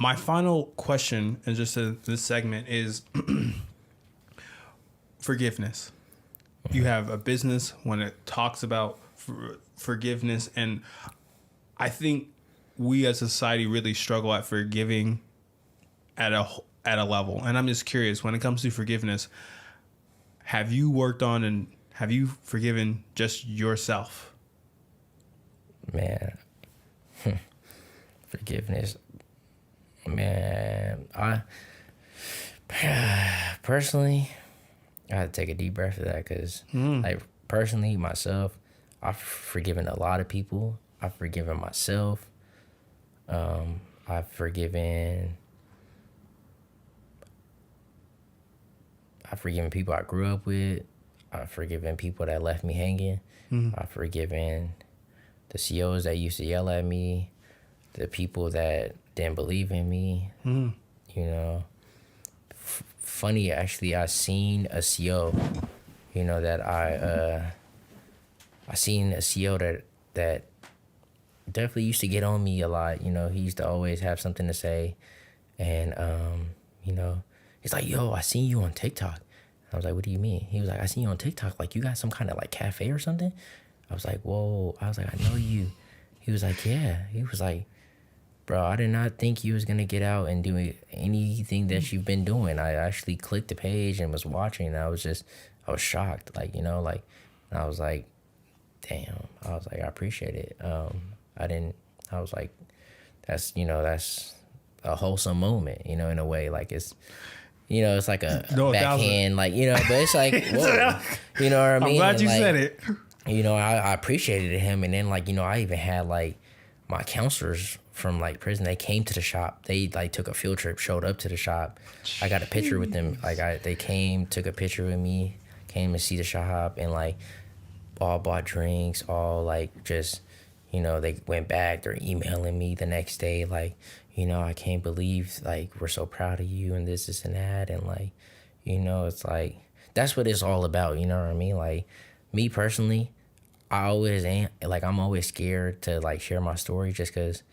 My final question, and just this segment, is forgiveness. You have a business when it talks about forgiveness, and I think we as a society really struggle at forgiving at a level. And I'm just curious, when it comes to forgiveness, have you worked on and have you forgiven just yourself? Man, forgiveness. Man, I personally, I had to take a deep breath for that because, like, personally, myself, I've forgiven a lot of people. I've forgiven myself. I've forgiven people I grew up with. I've forgiven people that left me hanging. I've forgiven the COs that used to yell at me, the people that didn't believe in me. You know, funny, actually, I seen a CO, you know, that I seen a CO that definitely used to get on me a lot. You know, he used to always have something to say. And, you know, he's like, yo, I seen you on TikTok. I was like, what do you mean? He was like, I seen you on TikTok. Like, you got some kind of, like, cafe or something? I was like, whoa. I was like, I know you. He was like, yeah. He was like, bro, I did not think you was going to get out and do anything that you've been doing. I actually clicked the page and was watching. And I was shocked. Like, you know, like, and I was like, damn. I was like, I appreciate it. I was like, that's a wholesome moment, you know, in a way. Like, it's, you know, it's like a backhand, like, you know, but it's like, whoa, you know what I mean? I'm glad you said it. You know, I appreciated him. And then, like, you know, I even had, like, my counselors from, like, prison, they came to the shop. They, like, took a field trip, showed up to the shop. I got a picture with them. Like, they came, took a picture with me, came to see the shop, and, like, all bought drinks, all, like, just, you know, they went back. They're emailing me the next day, like, you know, I can't believe, like, we're so proud of you and this and that. And, like, you know, it's like, that's what it's all about, you know what I mean? Like, me personally, I'm always scared to, like, share my story just because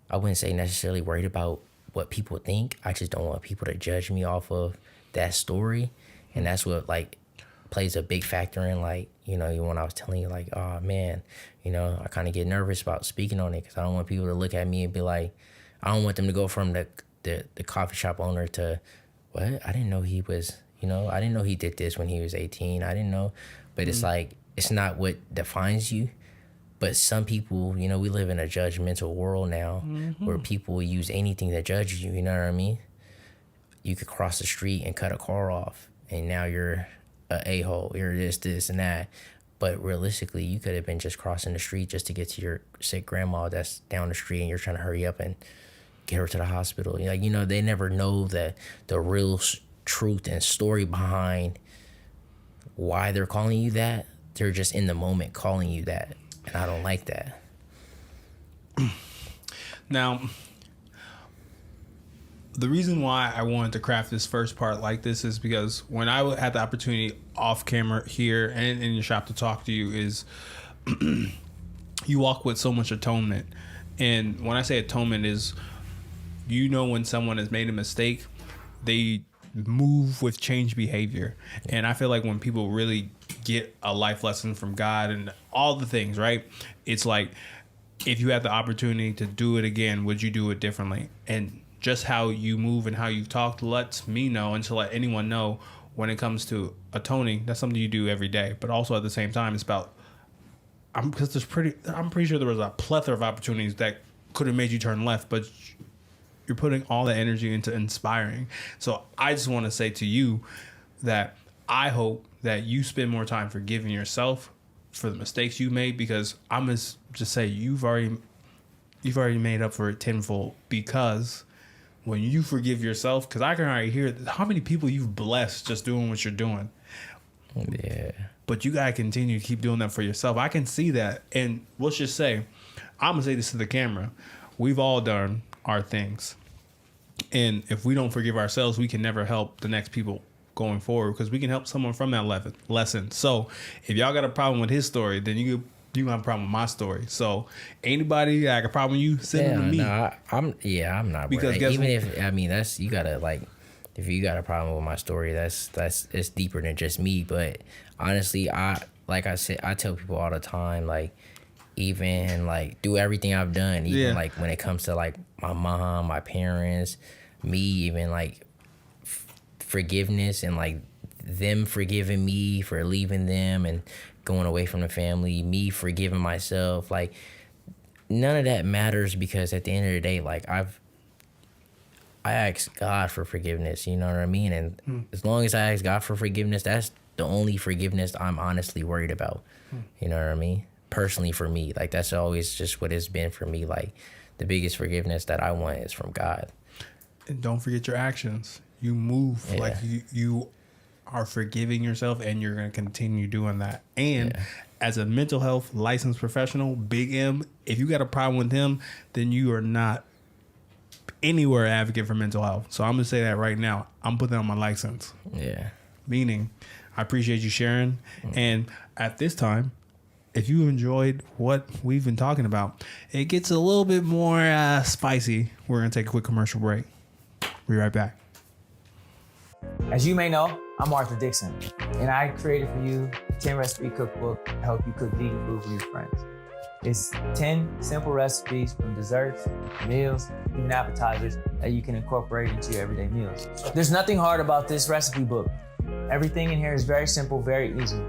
I wouldn't say necessarily worried about what people think. I just don't want people to judge me off of that story. And that's what, like, plays a big factor in, like, you know, when I was telling you, like, oh, man, you know, I kind of get nervous about speaking on it because I don't want people to look at me and be like, I don't want them to go from the coffee shop owner to, what? I didn't know he was, you know, I didn't know he did this when he was 18. I didn't know. But it's like, it's not what defines you. But some people, you know, we live in a judgmental world now where people use anything to judge you, you know what I mean? You could cross the street and cut a car off, and now you're a hole, you're this, and that. But realistically, you could have been just crossing the street just to get to your sick grandma that's down the street, and you're trying to hurry up and get her to the hospital. Like, you know, they never know the real truth and story behind why they're calling you that. They're just in the moment calling you that, and I don't like that. Now, the reason why I wanted to craft this first part like this is because when I had the opportunity off camera here and in your shop to talk to you is you walk with so much atonement. And when I say atonement is, you know, when someone has made a mistake, they move with change behavior. And I feel like when people really get a life lesson from God and all the things, right? It's like, if you had the opportunity to do it again, would you do it differently? And just how you move and how you talk lets me know, and to let anyone know, when it comes to atoning, that's something you do every day. But also at the same time, it's about, I'm pretty sure there was a plethora of opportunities that could have made you turn left, but you're putting all the energy into inspiring. So I just want to say to you that I hope that you spend more time forgiving yourself for the mistakes you made, because I'm gonna just say you've already made up for it tenfold, because when you forgive yourself, because I can already hear how many people you've blessed just doing what you're doing. Yeah. But you gotta continue to keep doing that for yourself. I can see that. And let's just say, I'm gonna say this to the camera, we've all done our things. And if we don't forgive ourselves, we can never help the next people going forward, because we can help someone from that lesson. So if y'all got a problem with his story, then you could you gonna have a problem with my story. So anybody that got a problem with you, send them to me. No, I'm not Because worried. guess Even what? if, I mean, that's, you gotta like, if you got a problem with my story, that's it's deeper than just me. But honestly, like I said, I tell people all the time, like, even like do everything I've done, even like when it comes to like my mom, my parents, me, even like forgiveness and like them forgiving me for leaving them and going away from the family, me forgiving myself, like none of that matters, because at the end of the day, like I ask God for forgiveness, you know what I mean? And as long as I ask God for forgiveness, that's the only forgiveness I'm honestly worried about. You know what I mean? Personally for me, like that's always just what it's been for me. Like the biggest forgiveness that I want is from God. And don't forget your actions. You move like you are forgiving yourself, and you're going to continue doing that. And as a mental health licensed professional, Big M, if you got a problem with him, then you are not anywhere advocate for mental health. So I'm going to say that right now. I'm putting that on my license. Yeah. Meaning, I appreciate you sharing. And at this time, if you enjoyed what we've been talking about, it gets a little bit more spicy. We're going to take a quick commercial break. Be right back. As you may know, I'm Arthur Dixon, and I created for you a 10 recipe cookbook to help you cook vegan food for your friends. It's 10 simple recipes from desserts, meals, even appetizers that you can incorporate into your everyday meals. There's nothing hard about this recipe book. Everything in here is very simple, very easy.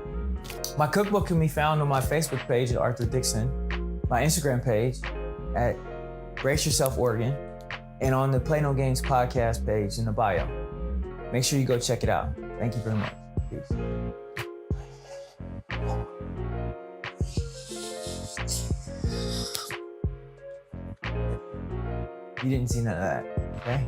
My cookbook can be found on my Facebook page at Arthur Dixon, my Instagram page at Brace Yourself Oregon, and on the Play No Games podcast page in the bio. Make sure you go check it out. Thank you very much. Peace. You didn't see none of that, okay?